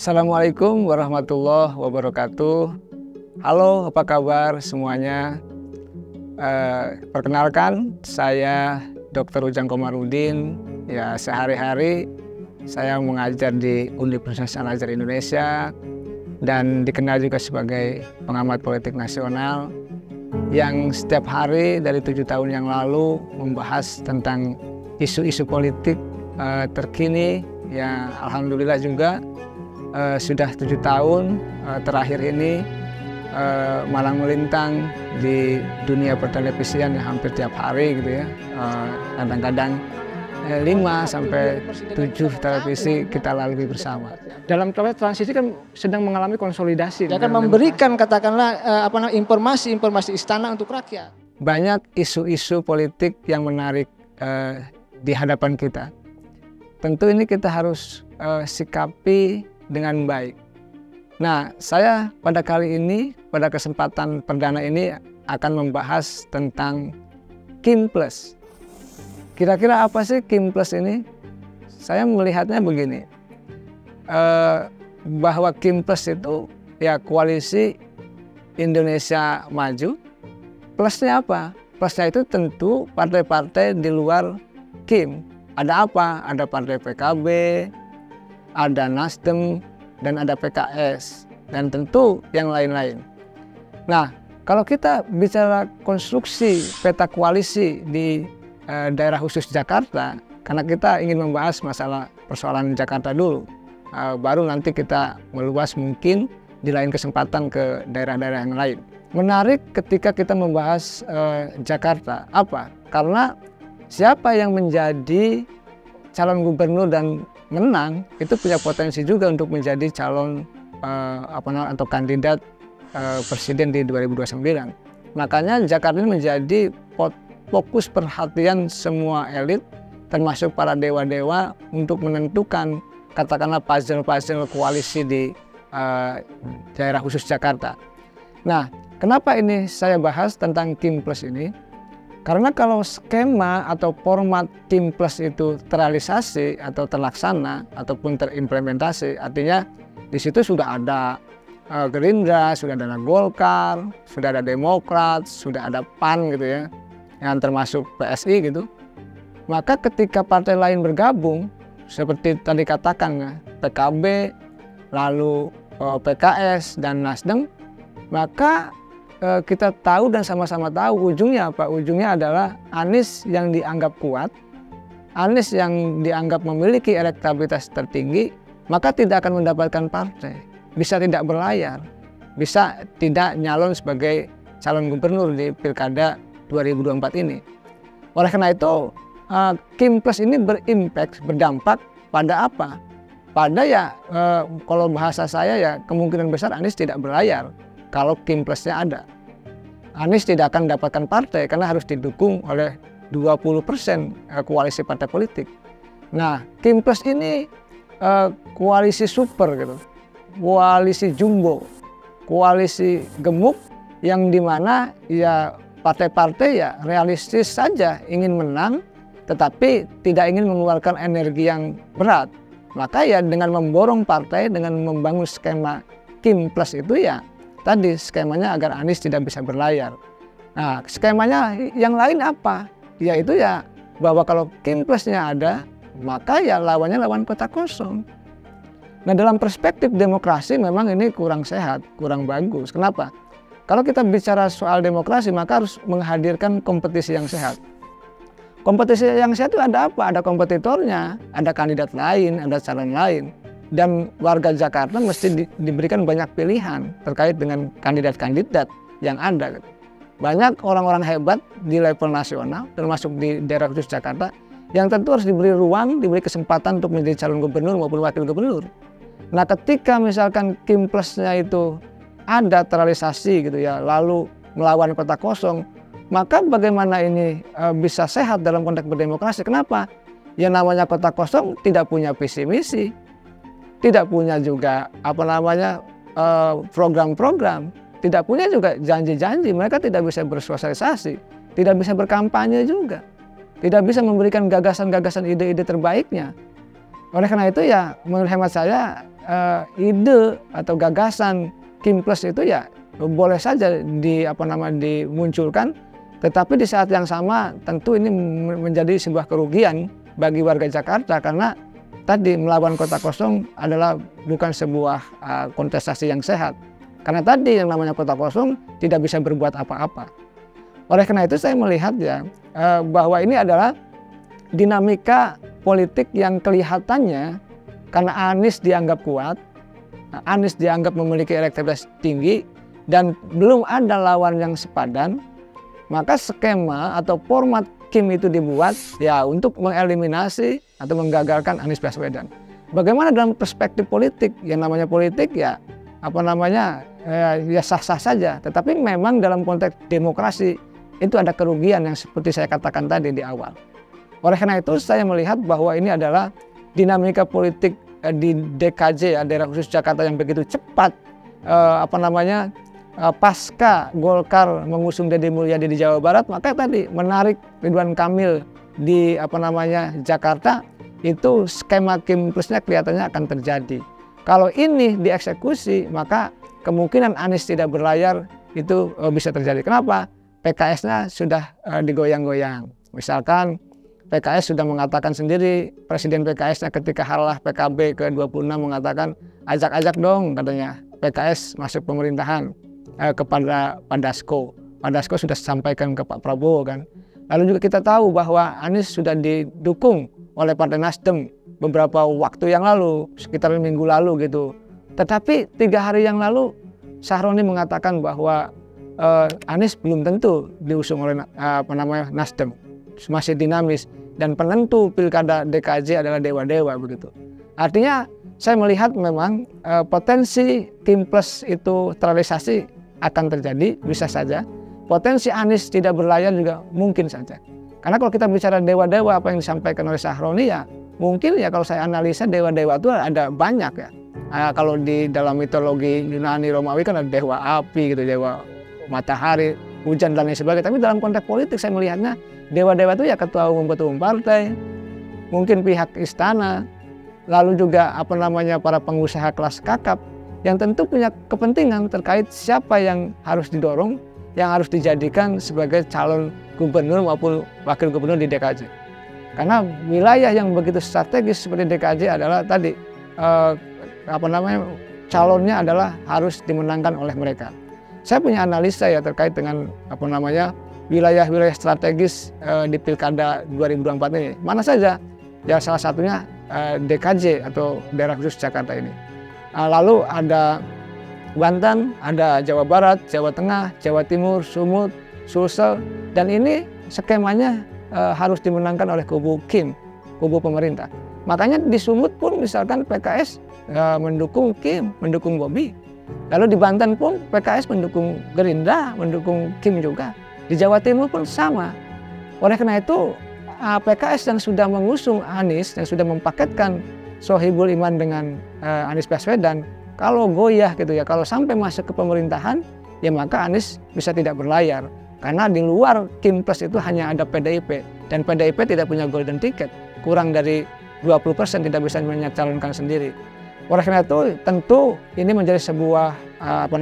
Assalamualaikum warahmatullahi wabarakatuh. Halo, apa kabar semuanya? Perkenalkan, saya Dr. Ujang Komarudin. Ya, sehari-hari saya mengajar di Universitas Al-Azhar Indonesia dan dikenal juga sebagai pengamat politik nasional yang setiap hari dari 7 tahun yang lalu membahas tentang isu-isu politik terkini. Ya, alhamdulillah juga sudah 7 tahun terakhir ini malang melintang di dunia pertelevisian yang hampir tiap hari gitu ya. Kadang-kadang 5 sampai 7 televisi kita lalui bersama. Dalam transisi kan sedang mengalami konsolidasi. Dia akan memberikan katakanlah informasi istana untuk rakyat. Banyak isu-isu politik yang menarik di hadapan kita. Tentu ini kita harus sikapi dengan baik. Nah, saya pada kali ini, pada kesempatan perdana ini akan membahas tentang Kim Plus. Kira-kira apa sih Kim Plus ini? Saya melihatnya begini, bahwa Kim Plus itu ya koalisi Indonesia Maju. Plusnya apa? Plusnya itu tentu partai-partai di luar Kim. Ada apa? Ada partai PKB, ada Nasdem, dan ada PKS, dan tentu yang lain-lain. Nah, kalau kita bicara konstruksi peta koalisi di daerah khusus Jakarta, karena kita ingin membahas masalah persoalan Jakarta dulu, baru nanti kita meluas mungkin di lain kesempatan ke daerah-daerah yang lain. Menarik ketika kita membahas Jakarta, apa? Karena siapa yang menjadi calon gubernur dan menang itu punya potensi juga untuk menjadi calon atau kandidat presiden di 2029. Makanya Jakarta ini menjadi fokus perhatian semua elit termasuk para dewa-dewa untuk menentukan katakanlah puzzle-puzzle koalisi di daerah khusus Jakarta. Nah, kenapa ini saya bahas tentang Kim Plus ini? Karena kalau skema atau format Kim Plus itu terrealisasi atau terlaksana ataupun terimplementasi, artinya di situ sudah ada Gerindra, sudah ada Golkar, sudah ada Demokrat, sudah ada PAN gitu ya, yang termasuk PSI gitu. Maka ketika partai lain bergabung, seperti tadi katakan PKB, lalu PKS dan Nasdem, maka kita tahu dan sama-sama tahu ujungnya apa? Ujungnya adalah Anies yang dianggap kuat, Anies yang dianggap memiliki elektabilitas tertinggi, maka tidak akan mendapatkan partai, bisa tidak berlayar, bisa tidak nyalon sebagai calon gubernur di Pilkada 2024 ini. Oleh karena itu, Kim Plus ini berdampak pada apa? Pada ya, kalau bahasa saya ya kemungkinan besar Anies tidak berlayar. Kalau Kim Plusnya ada, Anies tidak akan mendapatkan partai karena harus didukung oleh 20% koalisi partai politik. Nah, Kim Plus ini koalisi super gitu, koalisi jumbo, koalisi gemuk yang dimana ya partai-partai ya realistis saja ingin menang, tetapi tidak ingin mengeluarkan energi yang berat. Maka ya dengan memborong partai, dengan membangun skema Kim Plus itu ya tadi skemanya agar Anies tidak bisa berlayar. Nah, skemanya yang lain apa? Yaitu ya bahwa kalau Kim Plusnya ada, maka ya lawannya lawan kota kosong. Nah, dalam perspektif demokrasi memang ini kurang sehat, kurang bagus. Kenapa? Kalau kita bicara soal demokrasi, maka harus menghadirkan kompetisi yang sehat. Kompetisi yang sehat itu ada apa? Ada kompetitornya, ada kandidat lain, ada calon lain. Dan warga Jakarta mesti diberikan banyak pilihan terkait dengan kandidat-kandidat yang ada. Banyak orang-orang hebat di level nasional, termasuk di daerah khusus Jakarta, yang tentu harus diberi ruang, diberi kesempatan untuk menjadi calon gubernur maupun wakil gubernur. Nah, ketika misalkan Kim Plusnya itu ada terrealisasi gitu ya, lalu melawan kota kosong, maka bagaimana ini bisa sehat dalam konteks berdemokrasi? Kenapa? Ya namanya kota kosong tidak punya visi misi. Tidak punya juga program-program, tidak punya juga janji-janji, mereka tidak bisa bersosialisasi, tidak bisa berkampanye juga, tidak bisa memberikan gagasan-gagasan ide-ide terbaiknya. Oleh karena itu ya menurut hemat saya ide atau gagasan Kim Plus itu ya boleh saja dimunculkan, tetapi di saat yang sama tentu ini menjadi sebuah kerugian bagi warga Jakarta karena tadi melawan kota kosong adalah bukan sebuah kontestasi yang sehat. Karena tadi yang namanya kota kosong tidak bisa berbuat apa-apa. Oleh karena itu saya melihat ya bahwa ini adalah dinamika politik yang kelihatannya karena Anies dianggap kuat, Anies dianggap memiliki elektabilitas tinggi dan belum ada lawan yang sepadan, maka skema atau format Kim itu dibuat ya untuk mengeliminasi atau menggagalkan Anies Baswedan. Bagaimana dalam perspektif politik? Yang namanya politik ya ya sah-sah saja, tetapi memang dalam konteks demokrasi itu ada kerugian yang seperti saya katakan tadi di awal. Oleh karena itu saya melihat bahwa ini adalah dinamika politik di DKJ ya, daerah khusus Jakarta yang begitu cepat pasca Golkar mengusung Deddy Mulyadi di Jawa Barat, maka tadi menarik Ridwan Kamil di Jakarta itu skema Kim Plusnya kelihatannya akan terjadi. Kalau ini dieksekusi maka kemungkinan Anies tidak berlayar itu bisa terjadi. Kenapa? PKS-nya sudah digoyang-goyang. Misalkan PKS sudah mengatakan sendiri, Presiden PKS-nya ketika halah PKB ke-26 mengatakan ajak-ajak dong katanya PKS masuk pemerintahan kepada Pak Dasko. Pak Dasko sudah sampaikan ke Pak Prabowo kan. Lalu juga kita tahu bahwa Anies sudah didukung oleh Partai Nasdem beberapa waktu yang lalu, sekitar minggu lalu gitu. Tetapi 3 hari yang lalu Sahroni mengatakan bahwa Anies belum tentu diusung oleh Nasdem, masih dinamis. Dan penentu pilkada DKJ adalah dewa-dewa begitu. Artinya saya melihat memang potensi Kim Plus itu terrealisasi akan terjadi, bisa saja. Potensi Anies tidak berlayar juga mungkin saja. Karena kalau kita bicara dewa-dewa apa yang disampaikan oleh Sahroni ya mungkin ya kalau saya analisa dewa-dewa itu ada banyak ya. Kalau di dalam mitologi Yunani Romawi kan ada dewa api gitu, dewa matahari, hujan dan lain sebagainya. Tapi dalam konteks politik saya melihatnya dewa-dewa itu ya ketua umum partai, mungkin pihak istana, lalu juga para pengusaha kelas kakap yang tentu punya kepentingan terkait siapa yang harus didorong, yang harus dijadikan sebagai calon gubernur maupun wakil gubernur di DKJ. Karena wilayah yang begitu strategis seperti DKJ adalah tadi calonnya adalah harus dimenangkan oleh mereka. Saya punya analisa ya terkait dengan wilayah-wilayah strategis di Pilkada 2024 ini. Mana saja? Ya salah satunya DKJ atau daerah khusus Jakarta ini. Lalu ada Banten, ada Jawa Barat, Jawa Tengah, Jawa Timur, Sumut, Sulsel, dan ini skemanya harus dimenangkan oleh kubu Kim, kubu pemerintah. Makanya di Sumut pun misalkan PKS mendukung Kim, mendukung Bobi. Lalu di Banten pun PKS mendukung Gerindra, mendukung Kim juga. Di Jawa Timur pun sama. Oleh karena itu PKS yang sudah mengusung Anies, yang sudah mempaketkan Sohibul Iman dengan Anies Baswedan, kalau goyah gitu ya, kalau sampai masuk ke pemerintahan, ya maka Anies bisa tidak berlayar. Karena di luar Kim Plus itu hanya ada PDIP, dan PDIP tidak punya golden ticket, kurang dari 20% tidak bisa menyalonkan sendiri. Oleh karena itu tentu ini menjadi sebuah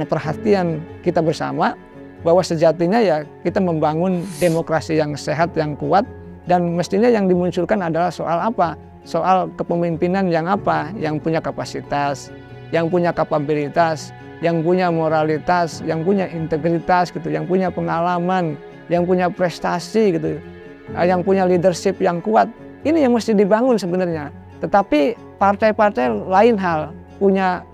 perhatian kita bersama bahwa sejatinya ya kita membangun demokrasi yang sehat, yang kuat, dan mestinya yang dimunculkan adalah soal apa? Soal kepemimpinan yang apa? Yang punya kapasitas, yang punya kapabilitas, yang punya moralitas, yang punya integritas gitu, yang punya pengalaman, yang punya prestasi gitu, yang punya leadership yang kuat. Ini yang mesti dibangun sebenarnya. Tetapi partai-partai lain hal punya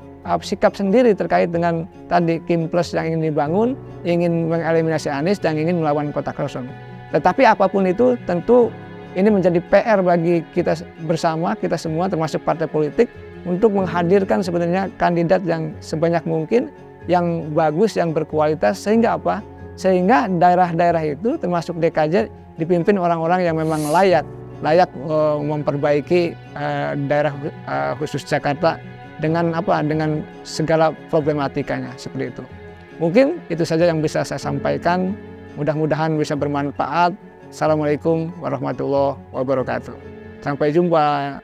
sikap sendiri terkait dengan tadi Kim Plus yang ingin dibangun, ingin mengeliminasi Anies dan ingin melawan kota kosong. Tetapi apapun itu tentu ini menjadi PR bagi kita bersama, kita semua termasuk partai politik untuk menghadirkan sebenarnya kandidat yang sebanyak mungkin, yang bagus, yang berkualitas, sehingga apa? Sehingga daerah-daerah itu termasuk DKJ dipimpin orang-orang yang memang layak memperbaiki daerah khusus Jakarta dengan dengan segala problematikanya seperti itu. Mungkin itu saja yang bisa saya sampaikan. Mudah-mudahan bisa bermanfaat. Assalamualaikum warahmatullahi wabarakatuh. Sampai jumpa.